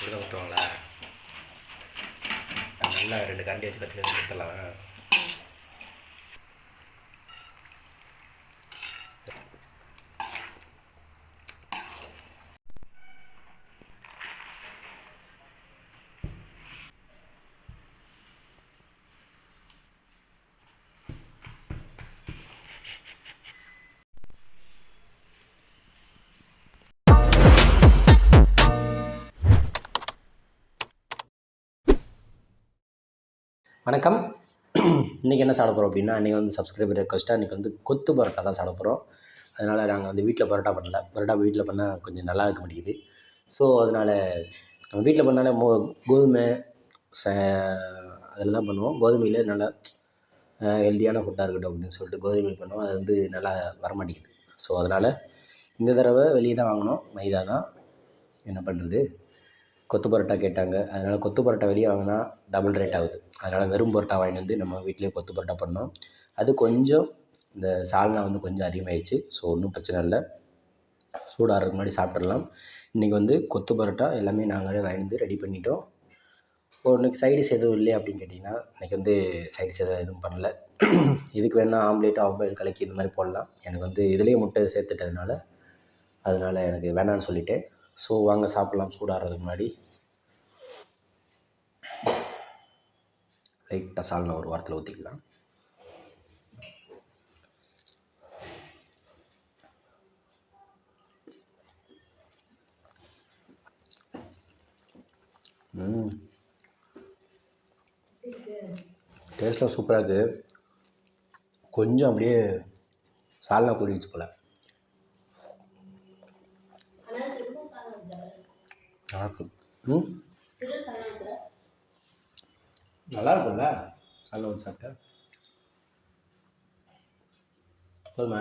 இப்படி தான் ஊற்றுவாங்களா? நல்லா 2 கரண்டி வச்சு கத்தி ஊற்றலாம். வணக்கம். இன்றைக்கி என்ன சாப்பிட போகிறோம் அப்படின்னா, அன்றைக்கி வந்து சப்ஸ்கிரைபர் ரெக்வஸ்ட்டாக இன்றைக்கி வந்து கொத்து பரோட்டா தான் சாப்பிட போகிறோம். அதனால் நாங்கள் வந்து வீட்டில் பரோட்டா பண்ணல. பரோட்டா வீட்டில் பண்ணால் கொஞ்சம் நல்லா இருக்க மாட்டேங்குது. ஸோ அதனால் வீட்டில் பண்ணாலே கோதுமை அதில் தான் பண்ணுவோம். கோதுமையில் நல்லா ஹெல்த்தியான ஃபுட்டாக இருக்கட்டும் அப்படின்னு சொல்லிட்டு கோதுமையில் பண்ணுவோம். அது வந்து நல்லா வரமாட்டேங்குது. ஸோ அதனால் இந்த தடவை வெளியே தான் வாங்கினோம். மைதா தான். என்ன பண்ணுறது, கொத்து பரோட்டா கேட்டாங்க. அதனால் கொத்து பரோட்டா வெளியே வாங்கினா டபுள் ரேட் ஆகுது. அதனால் வெறும் பரோட்டா வாங்கிட்டு வந்து நம்ம வீட்டிலேயே கொத்து பரோட்டா பண்ணோம். அது கொஞ்சம் இந்த சால்னா வந்து கொஞ்சம் அதிகமாகிடுச்சு. ஸோ ஒன்றும் பிரச்சனை இல்லை, சூடாகிறதுக்கு முன்னாடி சாப்பிட்றலாம். இன்றைக்கி வந்து கொத்து பரோட்டா எல்லாமே நாங்களே வாங்கி வந்து ரெடி பண்ணிட்டோம். இன்றைக்கி சைடிஷ் எதுவும் இல்லை அப்படின்னு கேட்டிங்கன்னா, இன்றைக்கி வந்து சைடிஷ் எதுவும் பண்ணல. இதுக்கு வேணால் ஆம்லேட், ஆஃப் பாயில் கலக்கி இந்த மாதிரி போடலாம். எனக்கு வந்து இதுலேயே முட்டை சேர்த்துட்டதுனால அதனால் எனக்கு வேணான்னு சொல்லிட்டேன். ஸோ வாங்க சாப்பிட்லாம். சூடாகிறதுக்கு முன்னாடி லைட்டாக சால்னா ஒரு வாரத்தில் ஊற்றிக்கலாம். டேஸ்ட்லாம் சூப்பராக இருக்குது. கொஞ்சம் அப்படியே சால்னா கூறிடுச்சு போல். நல்லா இருக்கும்ல சால்னா ஊற்றி சாப்பிட்டா? போதுமா?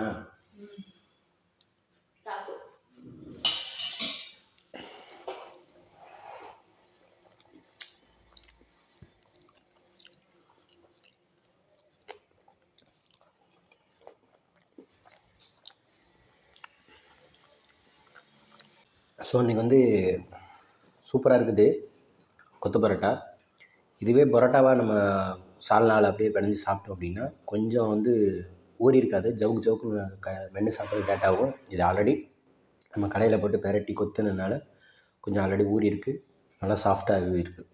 ஸோ இன்றைக்கி வந்து சூப்பராக இருக்குது கொத்து பரோட்டா. இதுவே பரோட்டாவாக நம்ம சால்னாவில் அப்படியே பிணைஞ்சி சாப்பிட்டோம் அப்படின்னா கொஞ்சம் வந்து ஊறி இருக்காது, ஜவுக்கு ஜவுக்கு மென்று சாப்பிட்றது லேட்டாகும். இது ஆல்ரெடி நம்ம கடையில் போட்டு பெரட்டி கொத்துனதுனால கொஞ்சம் ஆல்ரெடி ஊறி இருக்குது, நல்லா சாஃப்டாகவே இருக்குது.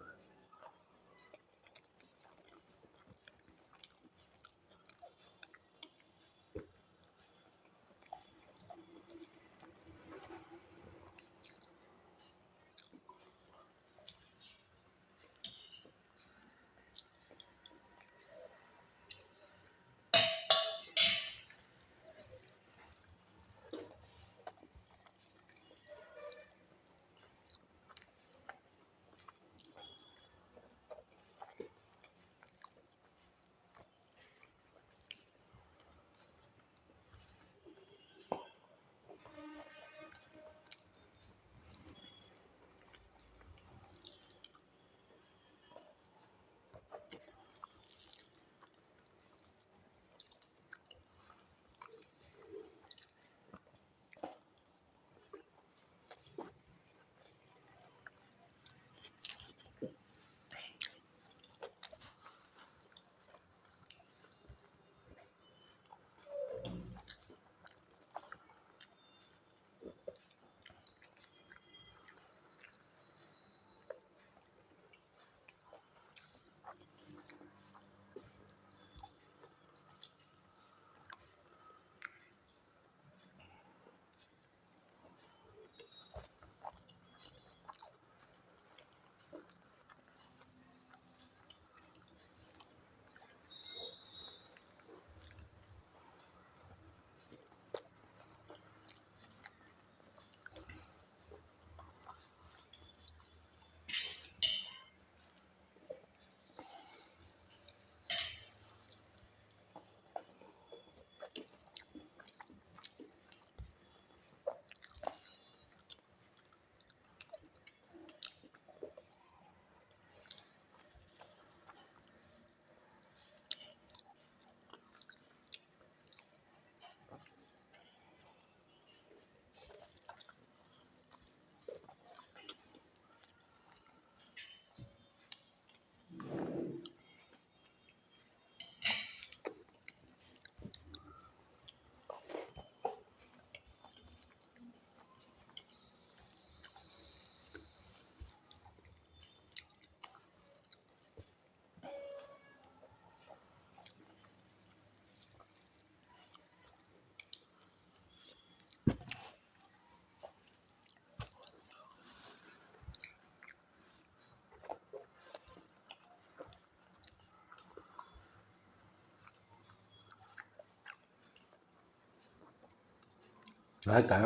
நல்லாயிருக்கா?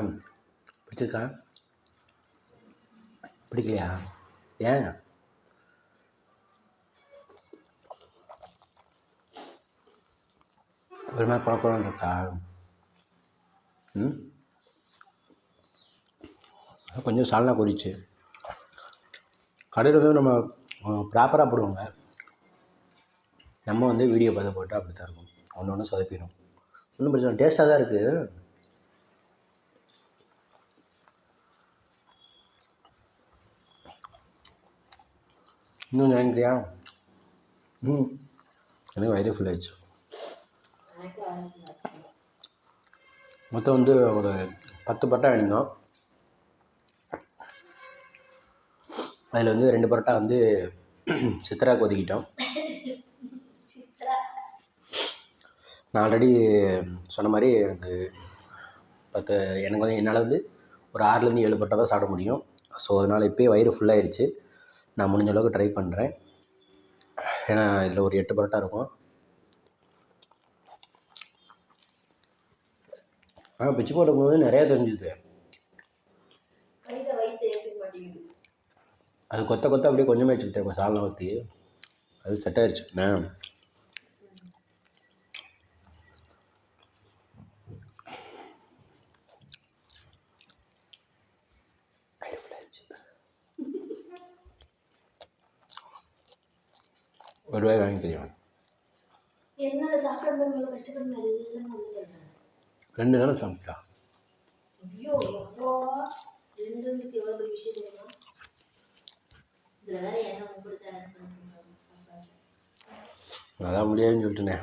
பிடிச்சிருக்கா? பிடிக்கலையா? ஏன்? ஒரு மாதிரி குழப்பம் இருக்கா? கொஞ்சம் சால்னா கொதிச்சு கடையில் வந்து நம்ம ப்ராப்பராக போடுவாங்க. நம்ம வந்து வீடியோ பார்த்து போட்டால் அப்படி தான் இருக்கும். ஒன்று ஒன்று சொதப்பிடும். ஒன்றும் பிரச்சனை, டேஸ்ட்டாக தான் இருக்குது. இன்னும் வாங்கிக்கிறியா? எனக்கு வயிறு ஃபுல் ஆயிடுச்சு. மொத்தம் வந்து ஒரு 10 பரோட்டா வாங்கியிருந்தோம். அதில் வந்து 2 பரோட்டா வந்து சித்ராவுக்கு ஒதுக்கிட்டோம். நான் ஆல்ரெடி சொன்ன மாதிரி எனக்கு வந்து என்னால் வந்து ஒரு 6லேருந்து 7 பரோட்டா தான் சாப்பிட முடியும். ஸோ அதனால் இப்போயே வயிறு ஃபுல்லாகிடுச்சு. நான் முடிஞ்ச அளவுக்கு ட்ரை பண்ணுறேன். ஏன்னா இதில் ஒரு 8 பரோட்டா இருக்கும். பிச்சு போடும்போது நிறையா தெரிஞ்சுது. அது கொத்த அப்படியே கொஞ்சமே வச்சுக்கிட்டேன் சால்னா ஊற்றி. அது செட் ஆயிடுச்சு. ஒரு ரூபாய் வாங்கி தெரியும். 2 தானே சாப்பிட்டா? அதான் முடியாதுன்னு சொல்லிட்டுனே.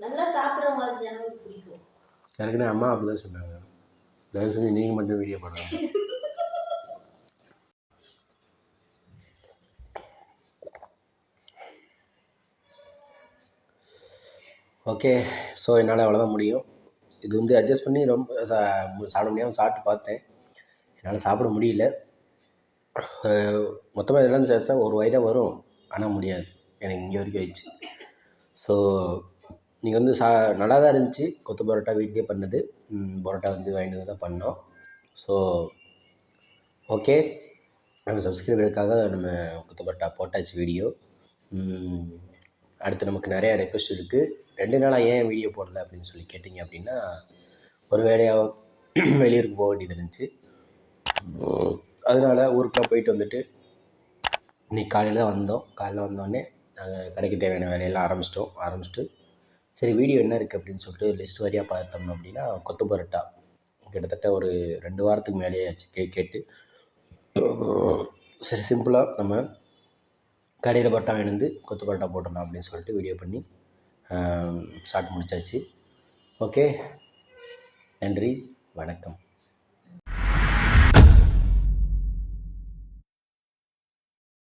நல்லா சாப்பிட்றவங்களுக்கு ஜனங்களுக்கு பிடிக்கும். எனக்குன்னு அம்மா அப்படிதான் சொன்னாங்க. தயவு செஞ்சு நீங்கள் மட்டும் வீடியோ பண்ணுங்க. ஓகே, ஸோ என்னால் அவ்வளோதான் முடியும். இது வந்து அட்ஜஸ்ட் பண்ணி ரொம்ப சாப்பிட முடியாமல் சாப்பிட்டு பார்த்தேன். என்னால் சாப்பிட முடியல. மொத்தமாக இதெல்லாம் சேர்த்தா ஒரு வயதாக வரும், ஆனால் முடியாது. எனக்கு இங்கே வரைக்கும் ஆயிடுச்சு. ஸோ நீங்கள் வந்து நல்லா தான் இருந்துச்சு. கொத்து பரோட்டா வீட்லேயே பண்ணது. பரோட்டா வந்து வாங்கிட்டு வந்து தான் பண்ணோம். ஸோ ஓகே, நம்ம சப்ஸ்கிரைபருக்காக நம்ம கொத்து பரோட்டா போட்டாச்சு வீடியோ. அடுத்து நமக்கு நிறையா ரெக்வஸ்ட் இருக்குது. 2 நாளாக ஏன் வீடியோ போடல அப்படின்னு சொல்லி கேட்டிங்க அப்படின்னா, ஒரு வேலையாக வெளியூருக்கு போக வேண்டியது இருந்துச்சு. அதனால் ஊருக்குலாம் போயிட்டு வந்துட்டு இன்றைக்கி காலையில் தான் வந்தோம். காலையில் வந்தோடனே நாங்கள் கடைக்கு தேவையான வேலையெல்லாம் ஆரம்பிச்சிட்டு சரி வீடியோ என்ன இருக்குது அப்படின்னு சொல்லிட்டு லிஸ்ட் வாரியாக பார்த்தோம் அப்படின்னா, கொத்து பரோட்டா கிட்டத்தட்ட ஒரு 2 வாரத்துக்கு மேலேயே ஆச்சு கேட்டு. சரி சிம்பிளாக நம்ம கடையில் பரோட்டா வாங்கிட்டு கொத்து பரோட்டா போட்டுடலாம் அப்படின்னு சொல்லிட்டு வீடியோ பண்ணி ஸ்டார்ட் முடிச்சாச்சு. ஓகே, நன்றி, வணக்கம்.